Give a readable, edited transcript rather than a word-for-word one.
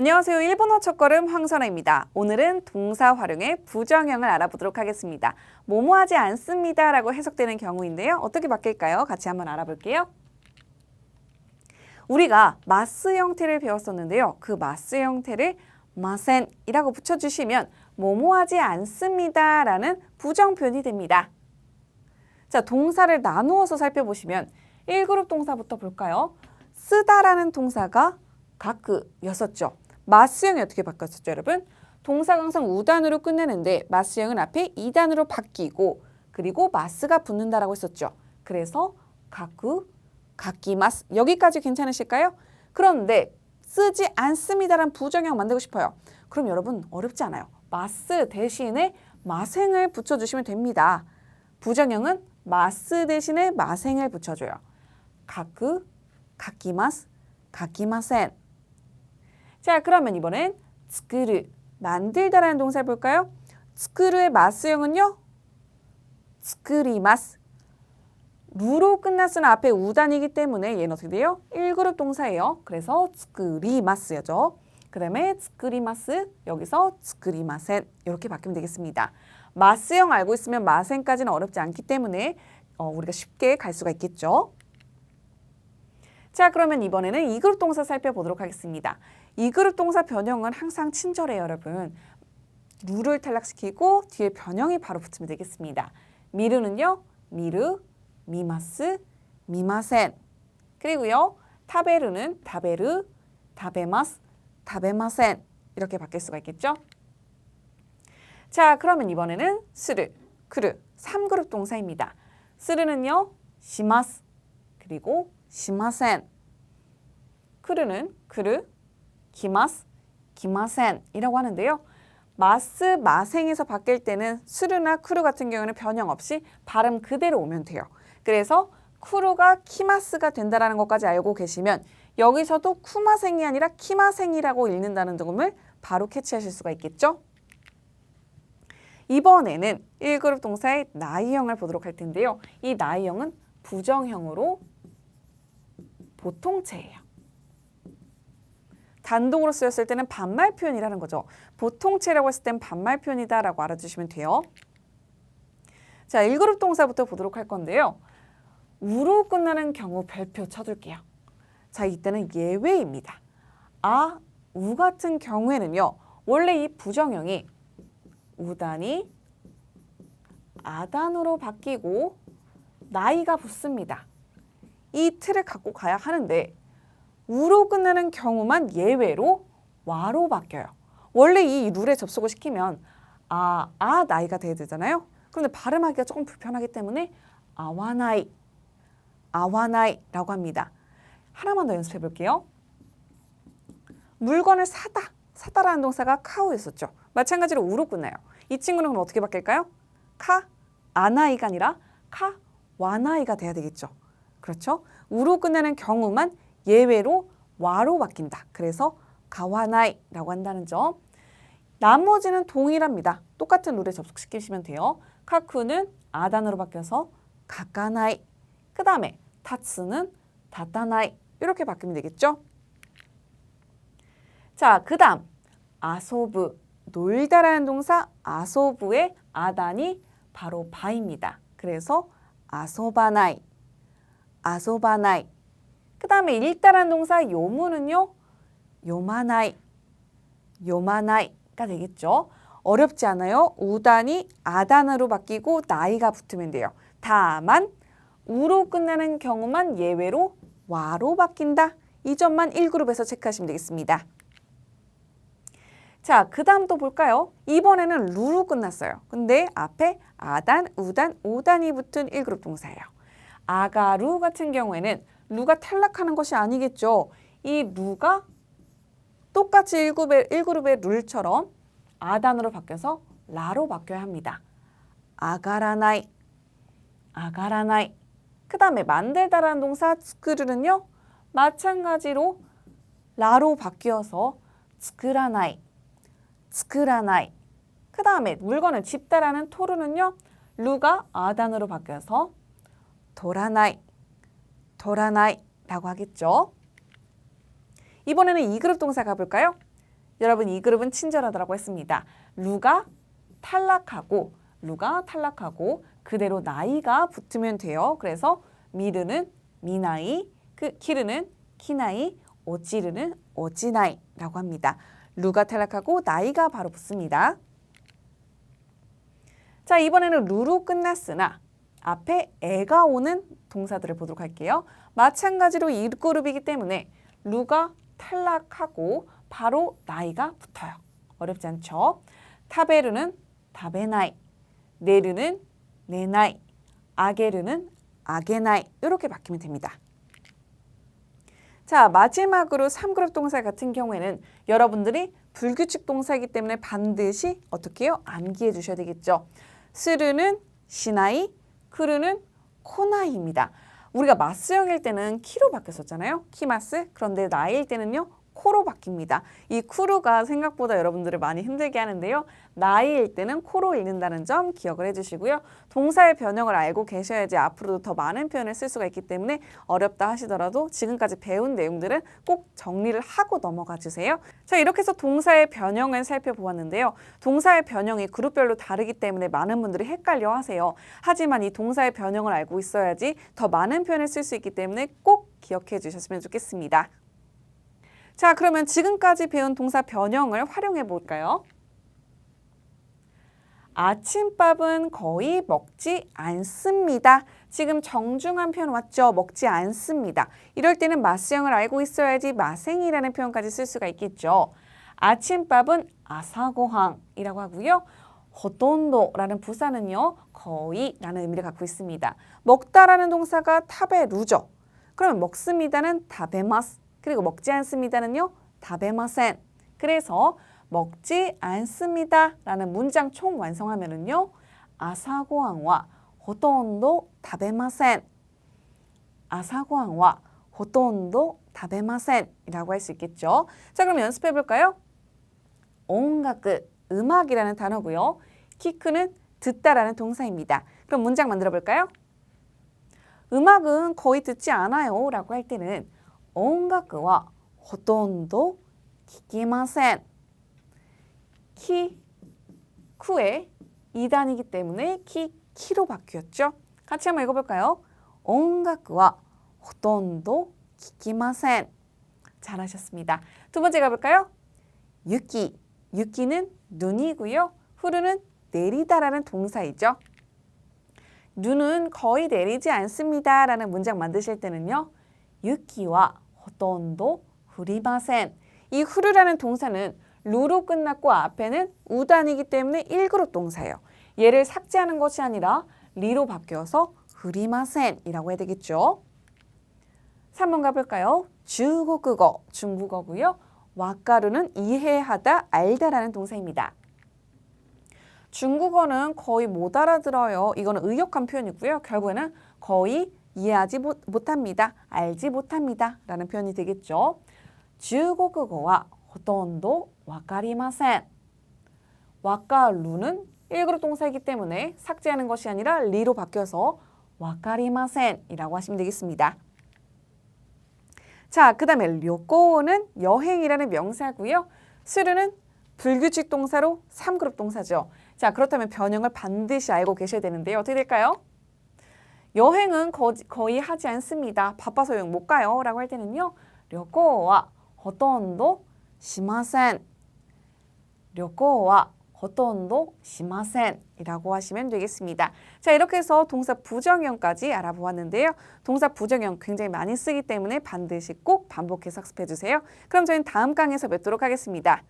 안녕하세요. 일본어 첫걸음 황선아입니다. 오늘은 동사 활용의 부정형을 알아보도록 하겠습니다. 뭐뭐 하지 않습니다 라고 해석되는 경우인데요. 어떻게 바뀔까요? 같이 한번 알아볼게요. 우리가 마스 형태를 배웠었는데요. 그 마스 형태를 마센이라고 붙여주시면 뭐뭐 하지 않습니다 라는 부정 표현이 됩니다. 자, 동사를 나누어서 살펴보시면 1그룹 동사부터 볼까요? 쓰다라는 동사가 가크였었죠. 마스형이 어떻게 바뀌었었죠, 여러분? 동사가 항상 우단으로 끝내는데 마스형은 앞에 이단으로 바뀌고 그리고 마스가 붙는다라고 했었죠. 그래서 가쿠, 가키마스 여기까지 괜찮으실까요? 그런데 쓰지 않습니다라는 부정형 만들고 싶어요. 그럼 여러분 어렵지 않아요. 마스 대신에 마생을 붙여주시면 됩니다. 부정형은 마스 대신에 마생을 붙여줘요. 가쿠, 가키마스, 가키마센. 자, 그러면 이번엔 츠쿠르, 만들다라는 동사를 볼까요? 츠쿠르의 마스형은요. 츠쿠리마스. 루로 끝났으나 앞에 우단이기 때문에 얘는 어떻게 돼요? 1그룹 동사예요. 그래서 츠쿠리마스죠. 그 다음에 츠쿠리마스, 여기서 츠쿠리마센 이렇게 바뀌면 되겠습니다. 마스형 알고 있으면 마센까지는 어렵지 않기 때문에 우리가 쉽게 갈 수가 있겠죠. 자, 그러면 이번에는 2그룹 동사 살펴보도록 하겠습니다. 2그룹 동사 변형은 항상 친절해요, 여러분. 루를 탈락시키고 뒤에 변형이 바로 붙으면 되겠습니다. 미르는요, 미르, 미마스, 미마센. 그리고요, 타베르는 타베르, 타베마스, 타베마센. 이렇게 바뀔 수가 있겠죠? 자, 그러면 이번에는 스르, 크르, 3그룹 동사입니다. 스르는요, 시마스, 그리고 시마센. 크르는 크르, 기마스, 기마센이라고 하는데요. 마스, 마생에서 바뀔 때는 스르나 크루 같은 경우는 변형 없이 발음 그대로 오면 돼요. 그래서 크루가 키마스가 된다는 것까지 알고 계시면 여기서도 쿠마생이 아니라 키마생이라고 읽는다는 점을 바로 캐치하실 수가 있겠죠? 이번에는 1그룹 동사의 나이형을 보도록 할 텐데요. 이 나이형은 부정형으로 보통체예요. 단독으로 쓰였을 때는 반말 표현이라는 거죠. 보통체라고 했을 땐 반말 표현이다라고 알아주시면 돼요. 자, 1그룹 동사부터 보도록 할 건데요. 우로 끝나는 경우 별표 쳐둘게요. 자, 이때는 예외입니다. 아, 우 같은 경우에는요. 원래 이 부정형이 우단이 아단으로 바뀌고 나이가 붙습니다. 이 틀을 갖고 가야 하는데 우로 끝나는 경우만 예외로 와로 바뀌어요. 원래 이 룰에 접속을 시키면 나이가 돼야 되잖아요. 그런데 발음하기가 조금 불편하기 때문에 아와나이, 아와나이라고 합니다. 하나만 더 연습해 볼게요. 물건을 사다, 사다라는 동사가 카우였었죠. 마찬가지로 우로 끝나요. 이 친구는 그럼 어떻게 바뀔까요? 카, 아나이가 아니라 카, 와나이가 돼야 되겠죠. 그렇죠? 우로 끝나는 경우만 예외로 와로 바뀐다. 그래서 가와나이라고 한다는 점. 나머지는 동일합니다. 똑같은 룰에 접속시키시면 돼요. 카쿠는 아단으로 바뀌어서 가까나이. 그 다음에 타츠는 다타나이. 이렇게 바뀌면 되겠죠? 자, 그 다음 아소부, 놀다라는 동사 아소부의 아단이 바로 바입니다. 그래서 아소바나이, 아소바나이. 그 다음에 읽다라는 동사 요무는요. 요마나이, 요마나이가 되겠죠. 어렵지 않아요. 우단이 아단으로 바뀌고 나이가 붙으면 돼요. 다만 우로 끝나는 경우만 예외로 와로 바뀐다. 이 점만 1그룹에서 체크하시면 되겠습니다. 자, 그 다음 또 볼까요? 이번에는 루로 끝났어요. 근데 앞에 아단, 우단, 오단이 붙은 1그룹 동사예요. 아가루 같은 경우에는 루가 탈락하는 것이 아니겠죠. 이 루가 똑같이 1그룹의 룰처럼 아단으로 바뀌어서 라로 바뀌어야 합니다. 아가라나이, 아가라나이. 그 다음에 만들다라는 동사 츠쿠르는요. 마찬가지로 라로 바뀌어서 츠쿠라나이, 츠쿠라나이. 그 다음에 물건을 집다라는 토르는요. 루가 아단으로 바뀌어서 도라나이, 도라나이라고 하겠죠. 이번에는 2그룹 동사 가볼까요? 여러분 이 그룹은 친절하다고 했습니다. 루가 탈락하고 그대로 나이가 붙으면 돼요. 그래서 미르는 미나이, 키르는 키나이, 오찌르는 오찌나이라고 합니다. 루가 탈락하고 나이가 바로 붙습니다. 자, 이번에는 루로 끝났으나 앞에 에가 오는 동사들을 보도록 할게요. 마찬가지로 이 그룹이기 때문에 루가 탈락하고 바로 나이가 붙어요. 어렵지 않죠? 타베르는 타베나이, 네르는 네나이, 아게르는 아게나이 이렇게 바뀌면 됩니다. 자, 마지막으로 3그룹 동사 같은 경우에는 여러분들이 불규칙 동사이기 때문에 반드시 어떻게 해요? 암기해 주셔야 되겠죠. 스르는 시나이, 크르는 코나이입니다. 우리가 마스형일 때는 키로 바뀌었었잖아요. 키마스. 그런데 나이일 때는요. 코로 바뀝니다. 이 쿠루가 생각보다 여러분들을 많이 힘들게 하는데요. 나이일 때는 코로 읽는다는 점 기억을 해주시고요. 동사의 변형을 알고 계셔야지 앞으로도 더 많은 표현을 쓸 수가 있기 때문에 어렵다 하시더라도 지금까지 배운 내용들은 꼭 정리를 하고 넘어가 주세요. 자, 이렇게 해서 동사의 변형을 살펴보았는데요. 동사의 변형이 그룹별로 다르기 때문에 많은 분들이 헷갈려 하세요. 하지만 이 동사의 변형을 알고 있어야지 더 많은 표현을 쓸 수 있기 때문에 꼭 기억해 주셨으면 좋겠습니다. 자, 그러면 지금까지 배운 동사 변형을 활용해 볼까요? 아침밥은 거의 먹지 않습니다. 지금 정중한 표현 왔죠? 먹지 않습니다. 이럴 때는 마스형을 알고 있어야지 마생이라는 표현까지 쓸 수가 있겠죠. 아침밥은 아사고항이라고 하고요. 호돈도라는 부사는요. 거의라는 의미를 갖고 있습니다. 먹다라는 동사가 타베루죠. 그러면 먹습니다는 타베마스. 그리고 먹지 않습니다는요. 타베마센. 그래서 먹지 않습니다라는 문장 총 완성하면은요. 아사고항와 호돈도 타베마센. 아사고항와 호돈도 타베마센이라고 할 수 있겠죠. 자, 그럼 연습해 볼까요? 온가크, 음악이라는 단어고요. 키크는 듣다라는 동사입니다. 그럼 문장 만들어 볼까요? 음악은 거의 듣지 않아요 라고 할 때는 온가크와 호돈도 키키마센. 쿠의 2단이기 때문에 키로 바뀌었죠. 같이 한번 읽어볼까요? 온가크와 호돈도 키키마센. 잘하셨습니다. 두 번째 가볼까요? 유키는 눈이고요. 후르는 내리다라는 동사이죠. 눈은 거의 내리지 않습니다 라는 문장 만드실 때는요. 유키와 호돈도 후리마센. 이 후르라는 동사는 루로 끝났고 앞에는 우단이기 때문에 1그룹 동사예요. 얘를 삭제하는 것이 아니라 리로 바뀌어서 후리마센이라고 해야 되겠죠. 3번 가볼까요? 중국어고요. 와까루는 이해하다, 알다라는 동사입니다. 중국어는 거의 못 알아들어요. 이거는 의역한 표현이고요. 결국에는 거의 이해하지 못합니다. 알지 못합니다. 라는 표현이 되겠죠. 중국어와 호돈도 와카리마센. 와까루는 1그룹 동사이기 때문에 삭제하는 것이 아니라 리로 바뀌어서 와카리마센이라고 하시면 되겠습니다. 자, 그 다음에 료코는 여행이라는 명사고요. 스르는 불규칙 동사로 3그룹 동사죠. 자, 그렇다면 변형을 반드시 알고 계셔야 되는데요. 어떻게 될까요? 여행은 거의 하지 않습니다. 바빠서 여행 못 가요 라고 할 때는요. 료코와 호돈도 시마센. 료코와 호돈도 시마센 이라고 하시면 되겠습니다. 자, 이렇게 해서 동사 부정형까지 알아보았는데요. 동사 부정형 굉장히 많이 쓰기 때문에 반드시 꼭 반복해서 학습해 주세요. 그럼 저희는 다음 강의에서 뵙도록 하겠습니다.